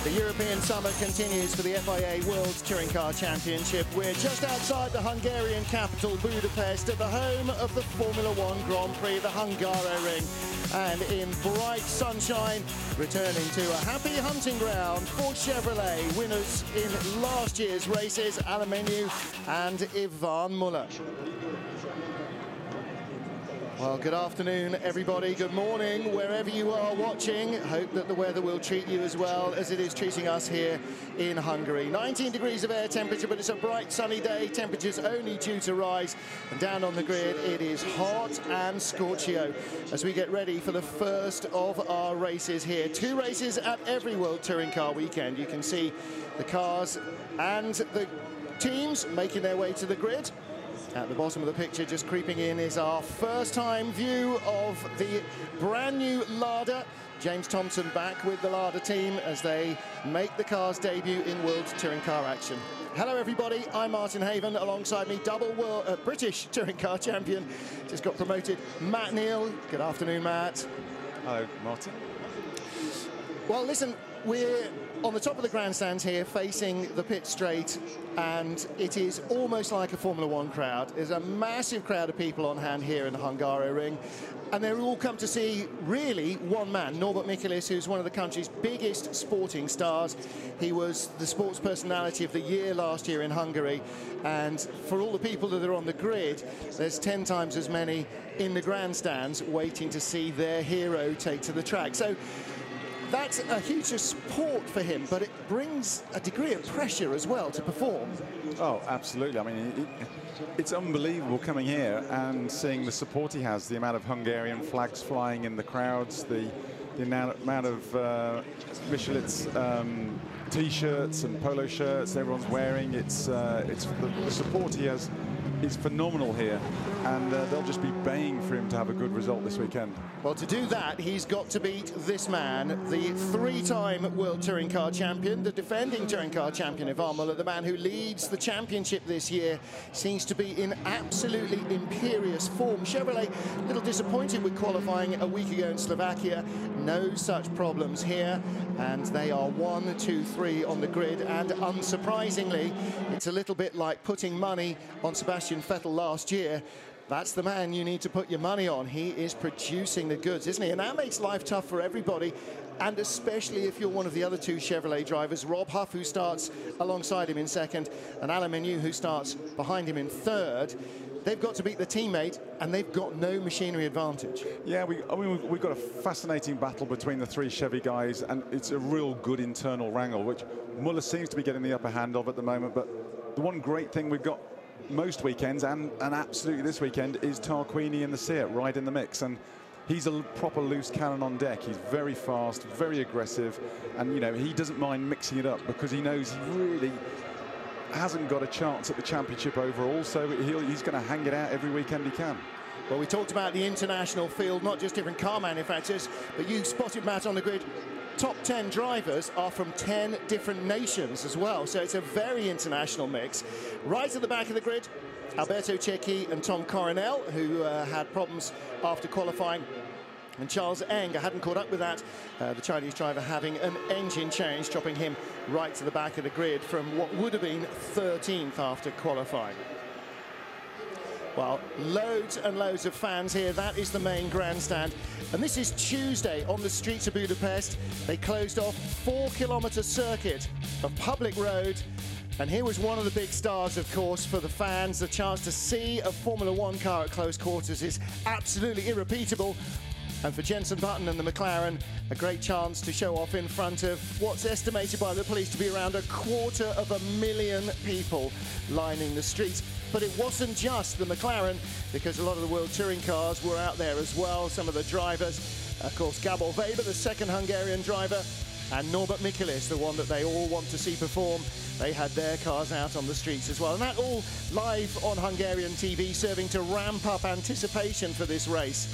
The European summer continues for the FIA World Touring Car Championship. We're just outside the Hungarian capital, Budapest, at the home of the Formula One Grand Prix, the Hungary Ring. And in bright sunshine, returning to a happy hunting ground for Chevrolet. Winners in last year's races, Alain Menu and Ivan Muller. Well, good afternoon, everybody. Good morning, wherever you are watching. Hope that the weather will treat you as well as it is treating us here in Hungary. 19 degrees of air temperature, but it's a bright sunny day. Temperatures only due to rise. And down on the grid, it is hot and scorchio as we get ready for the first of our races here. 2 races at every World Touring Car weekend. You can see the cars and the teams making their way to the grid. At the bottom of the picture, just creeping in, is our first-time view of the brand new Lada. James Thompson back with the Lada team as they make the car's debut in World Touring Car action. Hello, everybody. I'm Martin Haven. Alongside me, double British Touring Car champion, just got promoted, Matt Neal. Good afternoon, Matt. Hello, Martin. Well, listen, we're on the top of the grandstands here, facing the pit straight, and it is almost like a Formula One crowd. There's a massive crowd of people on hand here in the Hungary Ring, and they've all come to see, really, one man, Norbert Michaelis, who's one of the country's biggest sporting stars. He was the Sports Personality of the Year last year in Hungary, and for all the people that are on the grid, there's 10 times as many in the grandstands waiting to see their hero take to the track. So that's a huge support for him, but it brings a degree of pressure as well to perform. Oh, absolutely. I mean, it's unbelievable coming here and seeing the support he has, the amount of Hungarian flags flying in the crowds, the amount of Michelin's T-shirts and polo shirts everyone's wearing. It's the support he has is phenomenal here, and they'll just be baying for him to have a good result this weekend. Well, to do that, he's got to beat this man, the 3-time World Touring Car champion, the defending Touring Car champion, Ivan Muller, the man who leads the championship this year, seems to be in absolutely imperious form. Chevrolet, a little disappointed with qualifying a week ago in Slovakia. No such problems here, and they are 1, 2, 3 on the grid, and unsurprisingly, it's a little bit like putting money on Sebastian Vettel last year. That's the man you need to put your money on. He is producing the goods, isn't he? And that makes life tough for everybody, and especially if you're one of the other 2 Chevrolet drivers, Rob Huff, who starts alongside him in second, and Alain Menu, who starts behind him in third. They've got to beat the teammate, and they've got no machinery advantage. Yeah, we've got a fascinating battle between the 3 Chevy guys, and it's a real good internal wrangle, which Muller seems to be getting the upper hand of at the moment. But the one great thing we've got most weekends, and absolutely this weekend, is Tarquini in the Seat right in the mix, and he's a proper loose cannon on deck. He's very fast, very aggressive, and you know, he doesn't mind mixing it up because he knows he really hasn't got a chance at the championship overall, so he's going to hang it out every weekend he can. Well, we talked about the international field, not just different car manufacturers, but you spotted, Matt, on the grid. Top 10 drivers are from 10 different nations as well, so it's a very international mix. Right at the back of the grid, Alberto Cecchi and Tom Coronel, who had problems after qualifying, and Charles Eng, I hadn't caught up with that, the Chinese driver having an engine change, dropping him right to the back of the grid from what would have been 13th after qualifying. Well, loads and loads of fans here. That is the main grandstand. And this is Tuesday on the streets of Budapest. They closed off 4-kilometre circuit of public road. And here was one of the big stars, of course, for the fans. The chance to see a Formula One car at close quarters is absolutely irrepeatable. And for Jenson Button and the McLaren, a great chance to show off in front of what's estimated by the police to be around 250,000 people lining the streets. But it wasn't just the McLaren, because a lot of the World Touring cars were out there as well. Some of the drivers, of course, Gabor Weber, the second Hungarian driver, and Norbert Michaelis, the one that they all want to see perform. They had their cars out on the streets as well. And that all live on Hungarian TV, serving to ramp up anticipation for this race.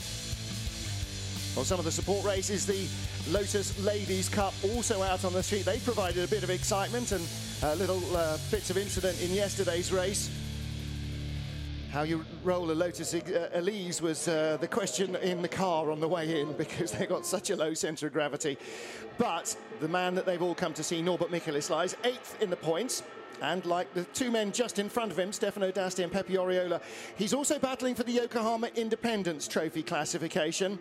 Well, some of the support races, the Lotus Ladies Cup, also out on the street. They provided a bit of excitement and little bits of incident in yesterday's race. How you roll a Lotus Elise was the question in the car on the way in, because they got such a low centre of gravity. But the man that they've all come to see, Norbert Michelis, lies 8th in the points. And like the two men just in front of him, Stefano D'Asti and Pepe Oriola, he's also battling for the Yokohama Independence Trophy classification.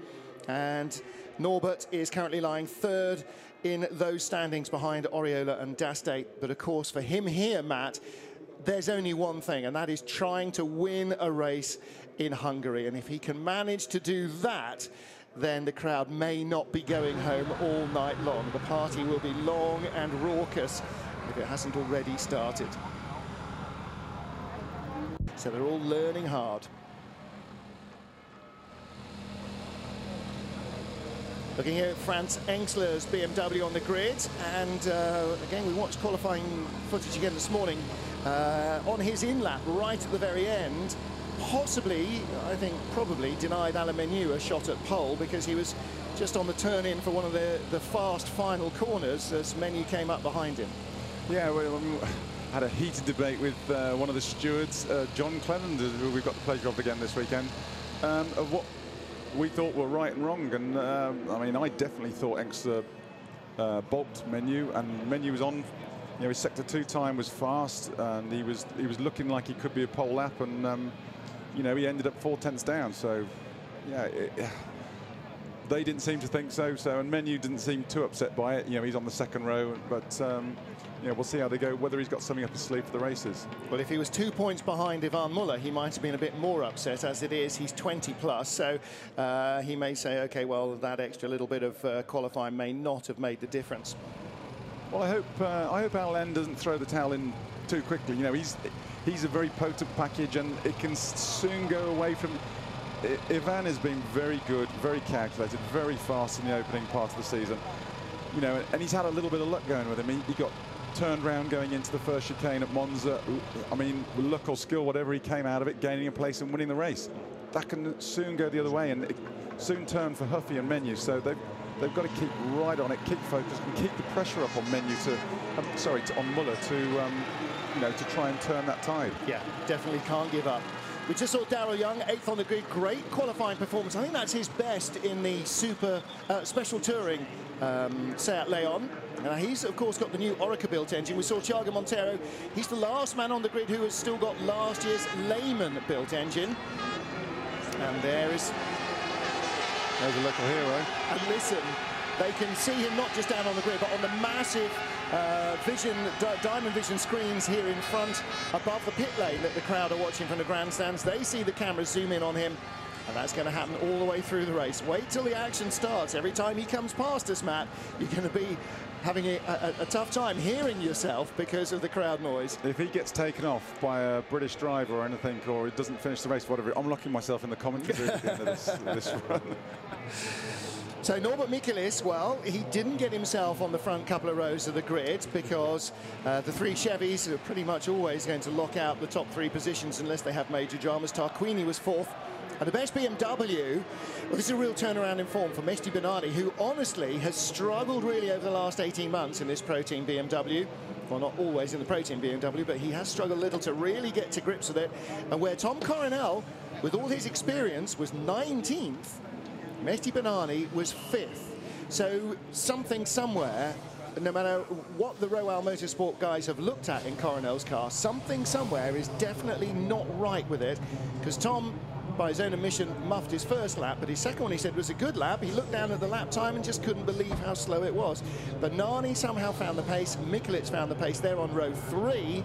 And Norbert is currently lying 3rd in those standings behind Oriola and D'Asti. But of course, for him here, Matt, there's only one thing, and that is trying to win a race in Hungary. And if he can manage to do that, then the crowd may not be going home all night long. The party will be long and raucous if it hasn't already started. So they're all learning hard. Looking here at Franz Engsler's BMW on the grid, and again, we watched qualifying footage again this morning. On his in-lap, right at the very end, possibly, I think probably, denied Alain Menu a shot at pole, because he was just on the turn-in for one of the fast final corners as Menu came up behind him. Yeah, well, had a heated debate with one of the stewards, John Cleland, who we've got the pleasure of again this weekend, of what we thought were right and wrong. And I mean, I definitely thought Engsler balked Menu, and Menu was on. You know, his sector 2 time was fast, and he was looking like he could be a pole lap, and you know, he ended up 4 tenths down. So yeah, they didn't seem to think so. And Menu didn't seem too upset by it. You know, he's on the 2nd row, but you know, we'll see how they go, whether he's got something up his sleeve for the races. Well, if he was 2 points behind Ivan Muller, he might have been a bit more upset. As it is, he's 20 plus, so he may say, okay, well, that extra little bit of qualifying may not have made the difference. Well, I hope Alain doesn't throw the towel in too quickly. You know, he's a very potent package, and it can soon go away from. Ivan has been very good, very calculated, very fast in the opening part of the season. You know, and he's had a little bit of luck going with him. He got turned round going into the first chicane at Monza. I mean, luck or skill, whatever, he came out of it, gaining a place and winning the race. That can soon go the other way, and it soon turn for Huffy and Menu. So they've got to keep right on it, keep focused, and keep the pressure up on Menu on Muller to, you know, to try and turn that tide. Yeah, definitely can't give up. We just saw Daryl Young, 8th on the grid, great qualifying performance. I think that's his best in the special touring Seat Leon. He's, of course, got the new Orica-built engine. We saw Thiago Monteiro. He's the last man on the grid who has still got last year's Lehman-built engine. And there's a local hero. And listen, they can see him not just down on the grid, but on the massive Diamond Vision screens here in front, above the pit lane that the crowd are watching from the grandstands. They see the cameras zoom in on him, and that's going to happen all the way through the race. Wait till the action starts. Every time he comes past us, Matt, you're going to be having a tough time hearing yourself because of the crowd noise. If he gets taken off by a British driver or anything, or he doesn't finish the race, whatever, I'm locking myself in the commentary booth at the end of this run. So Norbert Michelis, well, he didn't get himself on the front couple of rows of the grid, because the 3 Chevys are pretty much always going to lock out the top 3 positions unless they have major dramas. Tarquini was 4th. And the best BMW, well, this is a real turnaround in form for Mehdi Benani, who honestly has struggled really over the last 18 months in this Pro Team BMW. Well, not always in the Pro Team BMW, but he has struggled a little to really get to grips with it. And where Tom Coronel, with all his experience, was 19th, Mehdi Benani was 5th. So something somewhere, no matter what the Royal Motorsport guys have looked at in Coronel's car, something somewhere is definitely not right with it, because Tom, by his own admission, muffed his first lap, but his second one, he said, was a good lap. He looked down at the lap time and just couldn't believe how slow it was. Benani somehow found the pace. Michelis found the pace. They're on row 3.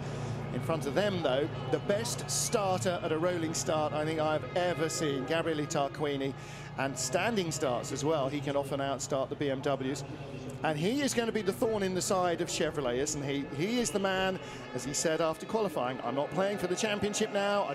In front of them, though, the best starter at a rolling start I think I've ever seen, Gabriele Tarquini, and standing starts as well. He can often outstart the BMWs. And he is going to be the thorn in the side of Chevrolet, isn't he? He is the man, as he said after qualifying, I'm not playing for the championship now.